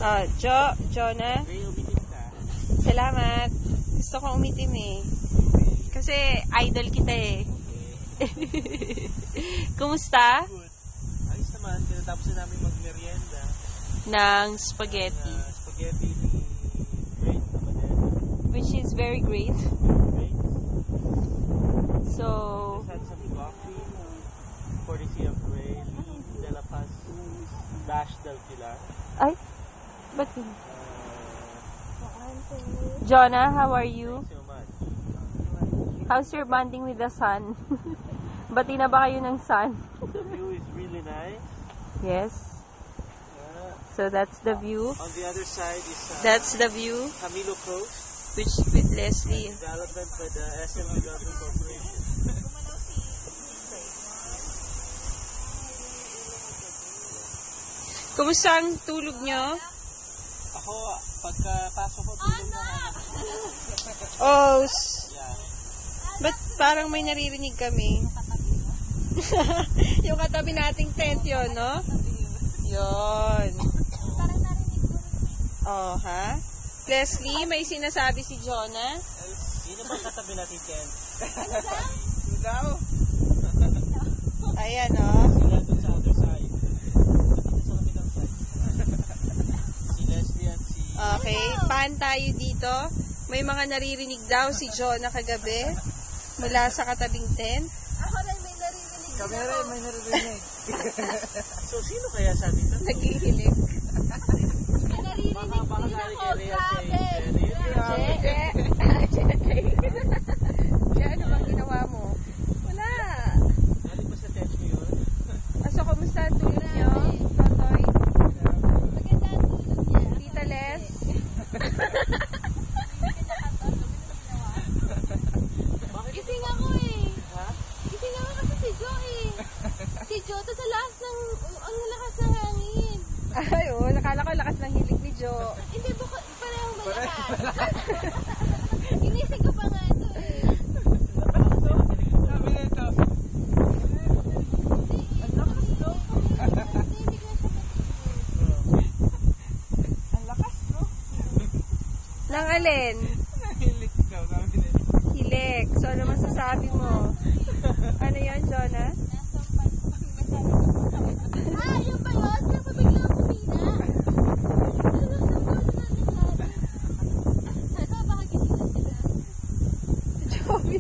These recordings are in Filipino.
Jonah. Salamat. Gusto ko umitim eh. Kasi idol kita eh. Kumusta? Ayos naman. Tinatapos na namin mag-merienda. Ng spaghetti. Spaghetti great naman yan. Which is very great. So, just had some coffee. Courtesy of Ray de la Paz Dash del Pilar. ay, ba't yun? Jonah, how are you? Thanks so much. How's your bonding with the sun? Bati na ba kayo ng sun? The view is really nice. Yes. So that's the view. On the other side is That's the view, Camilo Coast. which with Leslie. Development by the SM Development Corporation. Kumusta ang tulog nyo? Ako, pagkapasok ko, tulog na ako. Oh, Yeah. ba't parang may naririnig kami? Yung katabi nating tent yun, no? Yun. Oh, ha? Leslie, may sinasabi si Jonah? Sino ba katabi natin, Ken? Daw. Ayan, oh. Sila dun sa other side. Sa kabilang side. Si Leslie at si... Okay, pan tayo dito. May mga naririnig daw si Jonah kagabi mula sa katabing tent. Ako rin may naririnig. Kami rin, may narinig. So, sino kaya sa atin? Naghihilig. May naririnig Baka din galing ako. kay Rhea Kaya ano bang ginawa mo? Wala. Galing ba sa tent ko yun? So, kumusta ang tulog nyo? Totoy? Maganda ang tulog niya. Tita Les? Gising ako eh. Ha? Gising ako kasi si Jo eh. Si Jo, to sa lakas ng, ang lakas ng hangin. Ay, oh, nakala ko lakas ng hilig ni Jo. Hindi, parehong malakas. Inisig ko pa nga ito eh. Sabi nito. Ang lakas to. Ang lakas, no? Nang alin? Hilik daw, sabi nito. Hilig. So, ano masasabi mo? Ano yan, Jonah? Ah, yun ba yun? Kaya pa biglang kumina. Ito, baka gising na sila. Joey,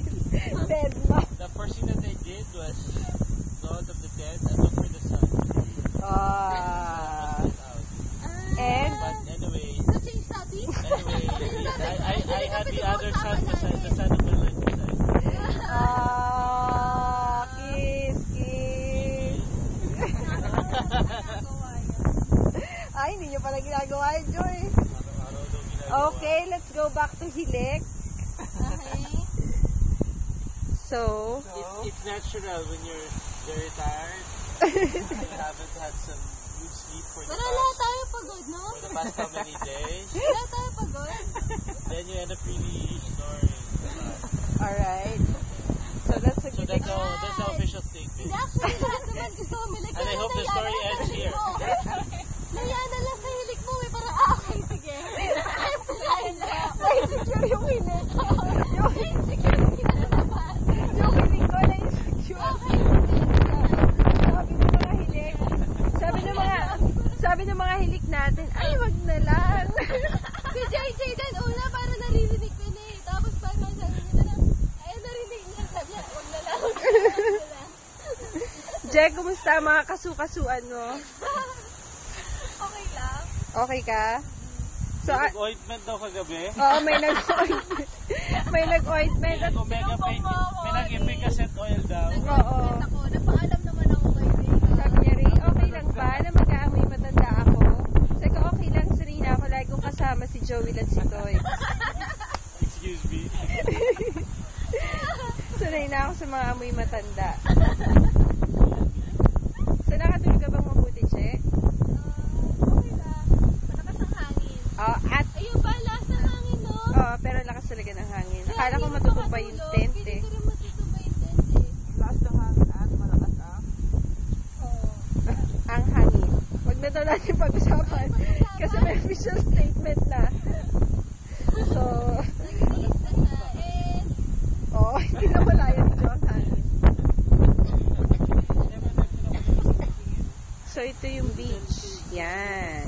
dead ma. The first thing that they did was go out of the tent and look for the sun. Ah. And? But anyway, So, change topic? I had the other sun beside the sun of my life beside. Ah, kiss, kiss. Ay, hindi nyo pala ginagawa yun, Joy. Araw-araw daw ginagawa. Okay, let's go back to Hilik. Okay. So, It's natural when you're very tired. You haven't had some good sleep for the Pero lahat past, tayo pagod, no? how many days. Lahat tayo pagod. Then you end up really snoring. alright. So, that's a So good that's the official statement. Hindi, actually, lahat naman gusto umilig. And I hope the story ends here. Naya na lang sa hilik mo eh. Parang, okay, sige. May insecure yung hilig. Yung insecure yung kinalaman. Yung hilig ko na insecure. Okay, sige. Sabi ng mga hilik natin, ay, wag na lang. Si JJ din, una para naririnig ko na eh. Tapos parang sabi niya na lang, ay, narinig niya. Sabi niya, wag na lang. Wag na lang. Jack, kumusta mga kasukasuan mo? Okay lang. Okay ka? So, Ointment daw kagabi. oo, may nag-ointment. May nag-ointment at May nag-efficacy oil daw. oo. Ako, napaalam naman ako kay Ray. Sabi niya rin, okay lang ba na mag-aamoy matanda ako? Sabi ko, okay lang, Serena. Ako lagi kong kasama si Joey at si Toy. Excuse me. Sanay na ako sa mga amoy matanda. So, nakatulog ka bang mabuti, Che? Okay lang. Malakas ang hangin. At, Ayun ba, lakas ng hangin, no? pero lakas talaga ng hangin. Akala ko matutupa yung tent eh. Hindi ko rin matutupa yung tent eh. Lakas ng hangin at malakas ah. Oo. Ang hangin. Wag na daw natin pag-usapan. Kasi may fish ito yung beach. Yan.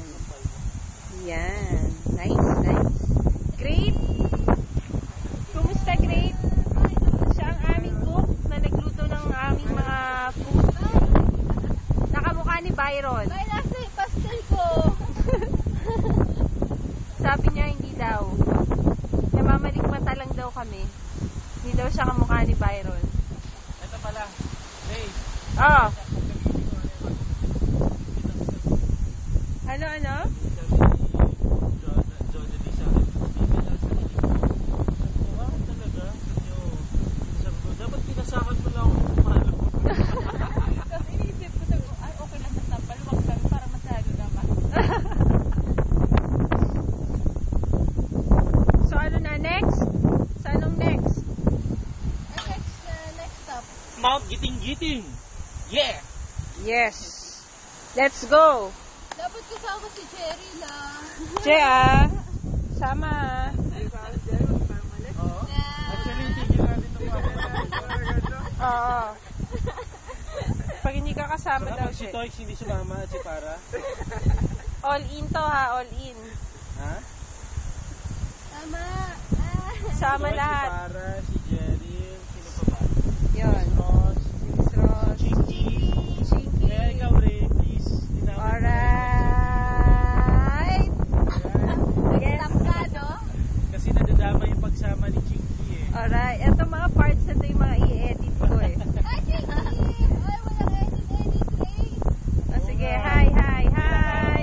Yan. Nice, nice. Great. Kumusta, Great? Siya ang aming cook na nagluto ng aming mga food. Nakamukha ni Byron. May nasa yung pastel ko. Sabi niya, hindi daw. Namamalikmata lang daw kami. Hindi daw siya kamukha ni Byron. Ito pala. Hey. Oh. Ano? Dapat pinasakan mo lang ako ng malo. Tapos iniisip ko, ay okay lang basta paluwag lang para masalo naman. So, ano na next? So, anong next? Next stop. Mount Giting-Giting! Yeah! Yes. Let's go. Dapat kasama si Jerry lang. Jea, sama. Actually, tigil natin ito pa. Oo. Pag hindi ka kasama daw Si siya. Toy, hindi sumama at si Para. All in to ha, all in. Ha? Tama. Sama Toy, lahat. Si Para, si Jerry, sino pa ba? Yun. Ross, Miss Ross. Chinky. Chinky. Kaya ikaw rin, please. Alright. Yes. Tampado. Kasi nadadama yung pagsama ni Chinky eh. Alright. Ito mga parts na ito yung mga i-edit ko eh. Ay, Chinky! Ay, walang edit, Ray. Oh, sige, hi.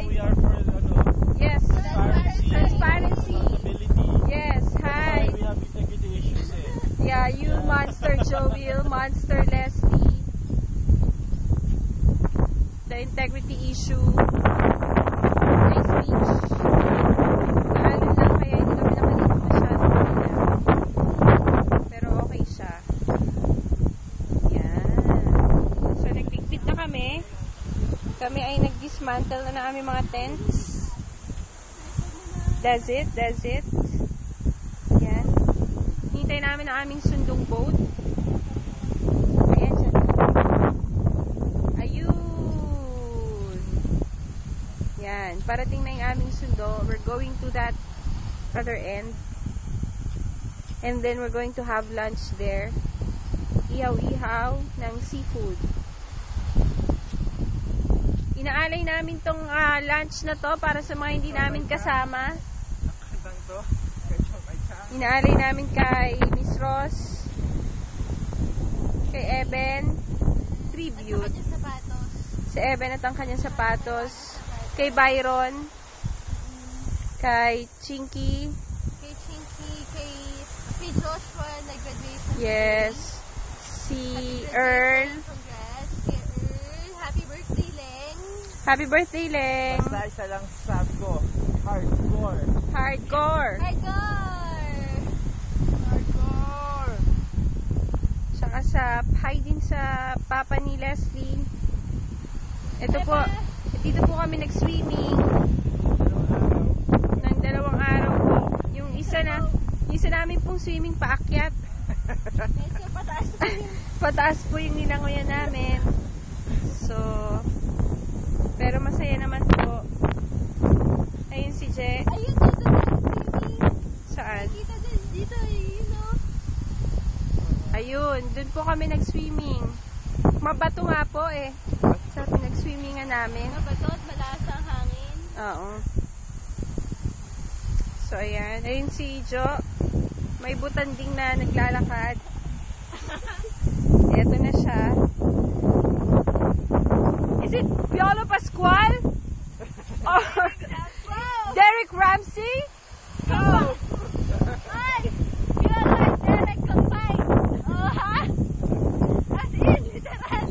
We are for, Yes. Transparency. accountability. Yes, hi. We have integrity issues eh. Yeah, you Monster Joel, Monster Leslie. The integrity issue. Nice beach. Naalon lang kaya hindi kami nakaligo masyado kanina. Pero okay siya. Yan. So nagpigpit na kami. Kami ay nag-dismantle na ng aming mga tents. That's it. Yan. Hintay namin ang aming sundong boat. Ayan siya. Ayun. Yan. Parating na yung aming sundo. We're going to that other end. And then we're going to have lunch there. Ihaw-ihaw ng seafood. Inaalay namin tong lunch na to para sa mga hindi namin kasama. Kantang to. Inaalay namin kay Miss Ross, kay Eben, tribute. Kanyang sapatos. Si Eben at ang kanyang sapatos. Kay Byron, kay Chinky, Kay Chinky, kay Joshua, nag-graduation. yes, si Earl. Congrats kay Earl. Happy birthday, Leng. Happy birthday, Leng. Basta isa lang sabi ko, hardcore. Hardcore. Hardcore! Tsaka hi din sa papa ni Leslie. Ito po, dito po kami nag-swimming ng 2 araw po. Yung isa namin pong swimming paakyat. Medyo pataas pa yun. Pataas po yung nilangoyan namin. So, pero masaya naman po. Ayun si Je. Ayun, dito na swimming. Saan? Kita dito, you know. Ayun, dun po kami nag-swimming. Mabato nga po eh. Sabi nag-swimming nga namin. Mabatot, malasa ang hangin. Oo. So, ayan. Ayun si Jo. May butanding na naglalakad. Eto na siya. Is it Piolo Pascual? Or Derek Ramsey? Ay! You're like Derek combined. Oh, ha? As in, literal.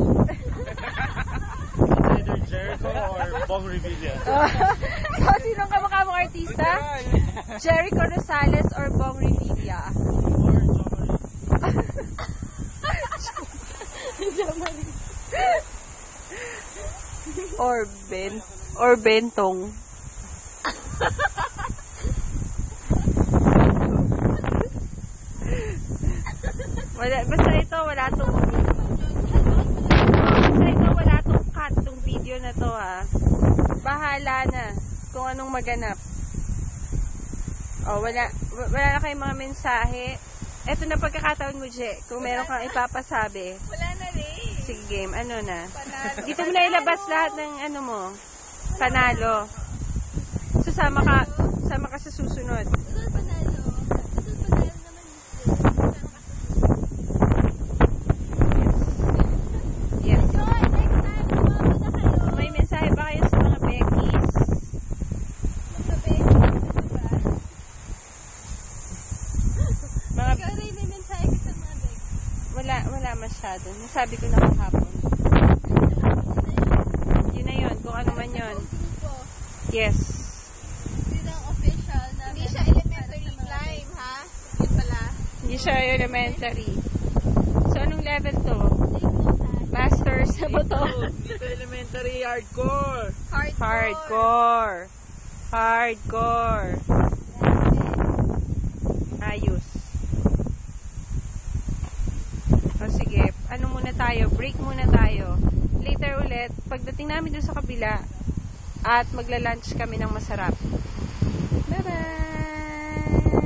It's either Jericho or Bong Revilla. So, sinong kamukha mong artista? Jericho Rosales or Bong Revilla? Or Bentong. Basta ito, wala tong cut, tong video na to ha. bahala na kung anong maganap. Oh, wala na kayong mga mensahe. Eto na pagkakataon mo, Je. Kung meron kang ipapasabi. Wala na rin. Sige, game. Ano na? Panalo. Dito mo na ilabas lahat ng ano mo. Panalo. Sama ka sa susunod. Susunod panalo. Susunod panalo naman. Yes. So, next time, sumama na kayo. May mensahe ba kayo sa mga Beckies? Magkabay. Diba? Mga, Ikaw rin may mensahe ka sa mga bag. wala masyado. Nasabi ko na kahapon. Yun na yun. Kung ano man yun. Grupo. Yes. Yun ang official na. Hindi siya elementary climb, ha? Yun pala. Hindi siya elementary. So, anong level to? Masters na ba to? Dito elementary, hardcore. Hardcore. Ayos. O sige, ano muna tayo? Break muna tayo. Later ulit, pagdating namin doon sa kabila, at magla-lunch kami ng masarap. Bye-bye!